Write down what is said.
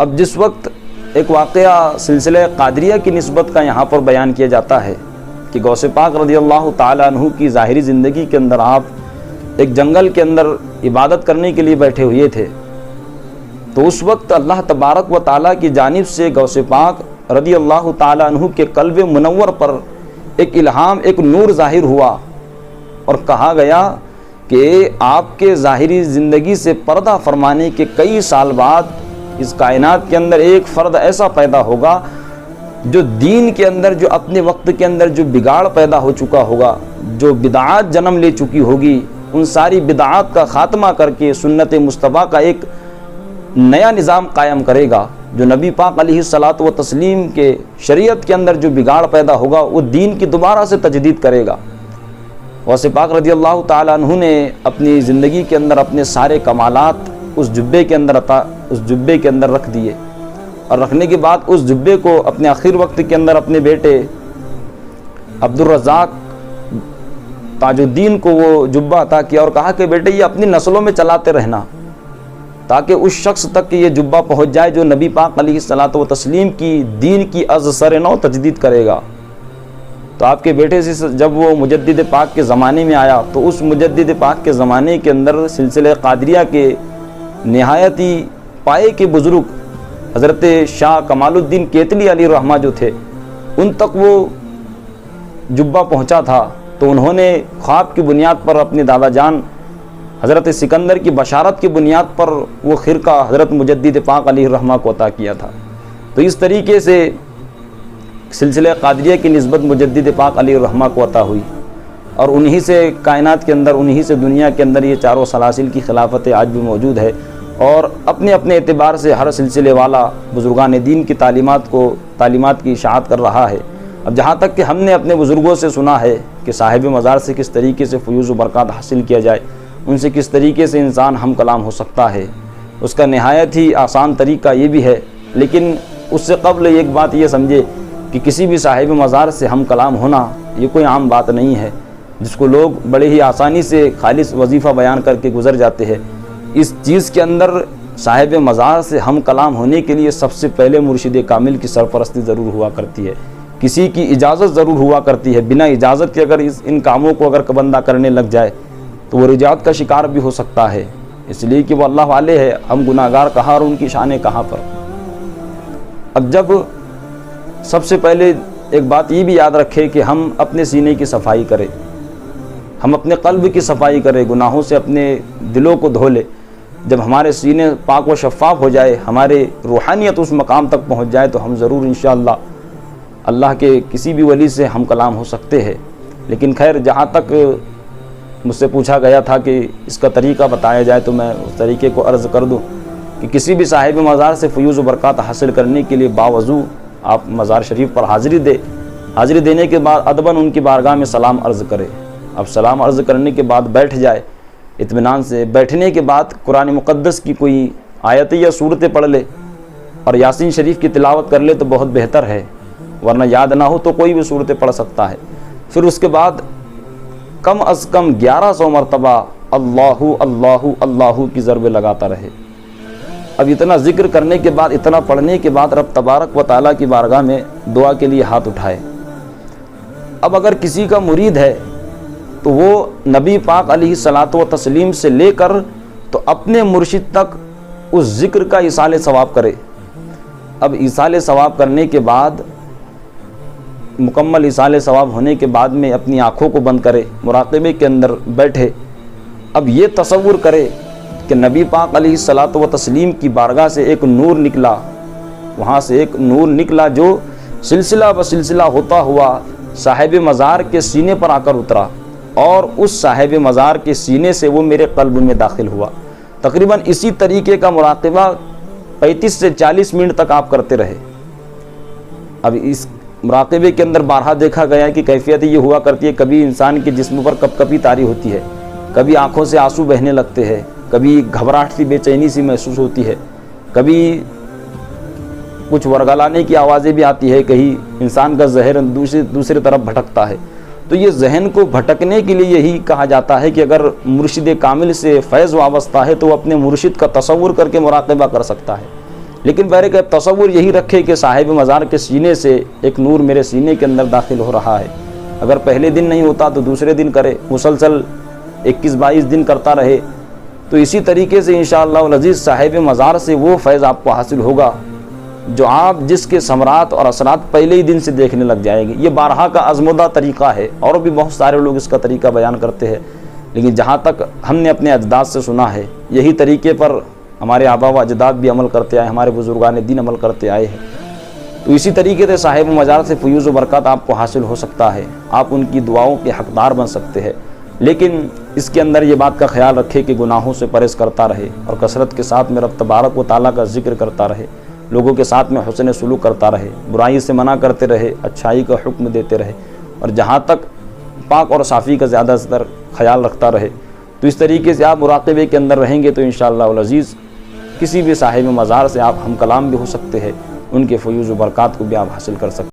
اب جس وقت ایک واقعہ سلسلہ قادریہ کی نسبت کا یہاں پر بیان کیا جاتا ہے کہ غوث پاک رضی اللہ تعالیٰ عنہ کی ظاہری زندگی کے اندر آپ ایک جنگل کے اندر عبادت کرنے کے لیے بیٹھے ہوئے تھے، تو اس وقت اللہ تبارک و تعالیٰ کی جانب سے غوث پاک رضی اللہ تعالیٰ عنہ کے قلب منور پر ایک الہام، ایک نور ظاہر ہوا اور کہا گیا کہ آپ کے ظاہری زندگی سے پردہ فرمانے کے کئی سال بعد اس کائنات کے اندر ایک فرد ایسا پیدا ہوگا جو دین کے اندر، جو اپنے وقت کے اندر جو بگاڑ پیدا ہو چکا ہوگا، جو بدعات جنم لے چکی ہوگی، ان ساری بدعات کا خاتمہ کر کے سنت مصطفیٰ کا ایک نیا نظام قائم کرے گا، جو نبی پاک علیہ الصلاۃ و تسلیم کے شریعت کے اندر جو بگاڑ پیدا ہوگا وہ دین کی دوبارہ سے تجدید کرے گا۔ غوث پاک رضی اللہ تعالیٰ عنہ نے اپنی زندگی کے اندر اپنے سارے کمالات اس جبے کے اندر رکھ دیے، اور رکھنے کے بعد اس جبے کو اپنے آخر وقت کے اندر اپنے بیٹے عبد الرزاق تاج الدین کو وہ جبہ عطا کیا اور کہا کہ بیٹے یہ اپنی نسلوں میں چلاتے رہنا، تاکہ اس شخص تک کہ یہ جبہ پہنچ جائے جو نبی پاک علیہ الصلاۃ و تسلیم کی دین کی از سر نو تجدید کرے گا۔ تو آپ کے بیٹے سے جب وہ مجدد پاک کے زمانے میں آیا تو اس مجدد پاک کے زمانے کے اندر سلسلہ قادریہ کے نہایت ہی پائے کے بزرگ حضرت شاہ کمال الدین کیتلی علیہ الرحمہ جو تھے، ان تک وہ جبہ پہنچا تھا، تو انہوں نے خواب کی بنیاد پر اپنے دادا جان حضرت سکندر کی بشارت کی بنیاد پر وہ خرقہ حضرت مجدد پاک علیہ الرحمہ کو عطا کیا تھا۔ تو اس طریقے سے سلسلہ قادریہ کی نسبت مجدد پاک علیہ الرحمہ کو عطا ہوئی، اور انہی سے کائنات کے اندر، انہی سے دنیا کے اندر یہ چاروں سلاسل کی خلافت آج بھی موجود ہے، اور اپنے اپنے اعتبار سے ہر سلسلے والا بزرگان دین کی تعلیمات کی اشاعت کر رہا ہے۔ اب جہاں تک کہ ہم نے اپنے بزرگوں سے سنا ہے کہ صاحب مزار سے کس طریقے سے فیوز و برکات حاصل کیا جائے، ان سے کس طریقے سے انسان ہم کلام ہو سکتا ہے، اس کا نہایت ہی آسان طریقہ یہ بھی ہے، لیکن اس سے قبل ایک بات یہ سمجھے کہ کسی بھی صاحب مزار سے ہم کلام ہونا یہ کوئی عام بات نہیں ہے جس کو لوگ بڑے ہی آسانی سے خالص وظیفہ بیان کر کے گزر جاتے ہیں۔ اس چیز کے اندر صاحب مزار سے ہم کلام ہونے کے لیے سب سے پہلے مرشد کامل کی سرپرستی ضرور ہوا کرتی ہے، کسی کی اجازت ضرور ہوا کرتی ہے۔ بنا اجازت کے اگر ان کاموں کو اگر بندہ کرنے لگ جائے تو وہ رجعت کا شکار بھی ہو سکتا ہے، اس لیے کہ وہ اللہ والے ہے، ہم گناہگار کہاں اور ان کی شانیں کہاں پر۔ اب جب سب سے پہلے ایک بات یہ بھی یاد رکھے کہ ہم اپنے سینے کی صفائی کریں، ہم اپنے قلب کی صفائی کریں، گناہوں سے اپنے دلوں کو دھو لے۔ جب ہمارے سینے پاک و شفاف ہو جائے، ہمارے روحانیت اس مقام تک پہنچ جائے تو ہم ضرور انشاءاللہ اللہ کے کسی بھی ولی سے ہم کلام ہو سکتے ہیں۔ لیکن خیر، جہاں تک مجھ سے پوچھا گیا تھا کہ اس کا طریقہ بتایا جائے تو میں اس طریقے کو عرض کر دوں کہ کسی بھی صاحب مزار سے فیوز و برکات حاصل کرنے کے لیے باوضو آپ مزار شریف پر حاضری دینے کے بعد ادباً ان کی بارگاہ میں سلام عرض کرے۔ اب سلام عرض کرنے کے بعد بیٹھ جائے اطمینان سے، بیٹھنے کے بعد قرآن مقدس کی کوئی آیتیں یا صورتیں پڑھ لے اور یاسین شریف کی تلاوت کر لے تو بہت بہتر ہے، ورنہ یاد نہ ہو تو کوئی بھی صورتیں پڑھ سکتا ہے۔ پھر اس کے بعد کم از کم 1100 مرتبہ اللہ اللہ اللہ کی ضربیں لگاتا رہے۔ اب اتنا ذکر کرنے کے بعد، اتنا پڑھنے کے بعد رب تبارک و تعالیٰ کی بارگاہ میں دعا کے لیے ہاتھ اٹھائے۔ اب اگر کسی کا مرید ہے تو وہ نبی پاک علیہ الصلاۃ و تسلیم سے لے کر تو اپنے مرشد تک اس ذکر کا ایصال ثواب کرے۔ اب ایصال ثواب کرنے کے بعد، مکمل ایصال ثواب ہونے کے بعد میں اپنی آنکھوں کو بند کرے، مراقبے کے اندر بیٹھے۔ اب یہ تصور کرے کہ نبی پاک علیہ الصلاۃ و تسلیم کی بارگاہ سے ایک نور نکلا، وہاں سے ایک نور نکلا جو سلسلہ بسلسلہ ہوتا ہوا صاحب مزار کے سینے پر آ کر اترا، اور اس صاحب مزار کے سینے سے وہ میرے قلب میں داخل ہوا۔ تقریباً اسی طریقے کا مراقبہ 35 سے 40 منٹ تک آپ کرتے رہے۔ اب اس مراقبے کے اندر بارہا دیکھا گیا کہ کیفیت یہ ہوا کرتی ہے، کبھی انسان کے جسم پر کپ کپی طاری ہوتی ہے، کبھی آنکھوں سے آنسو بہنے لگتے ہیں، کبھی گھبراہٹ سی، بے چینی سی محسوس ہوتی ہے، کبھی کچھ ورگلانے کی آوازیں بھی آتی ہے، کہیں انسان کا ذہن دوسری طرف بھٹکتا ہے۔ تو یہ ذہن کو بھٹکنے کے لیے یہی کہا جاتا ہے کہ اگر مرشد کامل سے فیض وابستہ ہے تو وہ اپنے مرشد کا تصور کر کے مراقبہ کر سکتا ہے، لیکن بہرکیف اب تصور یہی رکھے کہ صاحب مزار کے سینے سے ایک نور میرے سینے کے اندر داخل ہو رہا ہے. اگر پہلے دن نہیں ہوتا تو دوسرے دن کرے، مسلسل 21-22 دن کرتا رہے، تو اسی طریقے سے انشاءاللہ العزیز صاحب مزار سے وہ فیض آپ کو حاصل ہوگا جو آپ جس کے ثمرات اور اثرات پہلے ہی دن سے دیکھنے لگ جائیں گے. یہ بارہا کا آزمودہ طریقہ ہے، اور بھی بہت سارے لوگ اس کا طریقہ بیان کرتے ہیں، لیکن جہاں تک ہم نے اپنے اجداد سے سنا ہے یہی طریقے پر ہمارے آبا و اجداد بھی عمل کرتے آئے، ہمارے بزرگان دین عمل کرتے آئے ہیں. تو اسی طریقے سے صاحب مزار سے فیوز و برکات آپ کو حاصل ہو سکتا ہے، آپ ان کی دعاؤں کے حقدار بن سکتے ہیں. لیکن اس کے اندر یہ بات کا خیال رکھے کہ گناہوں سے پرہیز کرتا رہے اور کثرت کے ساتھ میں رب تبارک و تعالیٰ کا ذکر کرتا رہے، لوگوں کے ساتھ میں حسن سلوک کرتا رہے، برائی سے منع کرتے رہے، اچھائی کا حکم دیتے رہے، اور جہاں تک پاک اور صافی کا زیادہ سے زیادہ خیال رکھتا رہے. تو اس طریقے سے آپ مراقبے کے اندر رہیں گے تو انشاءاللہ العزیز کسی بھی صاحب مزار سے آپ ہم کلام بھی ہو سکتے ہیں، ان کے فیوز و برکات کو بھی آپ حاصل کر سکتے ہیں.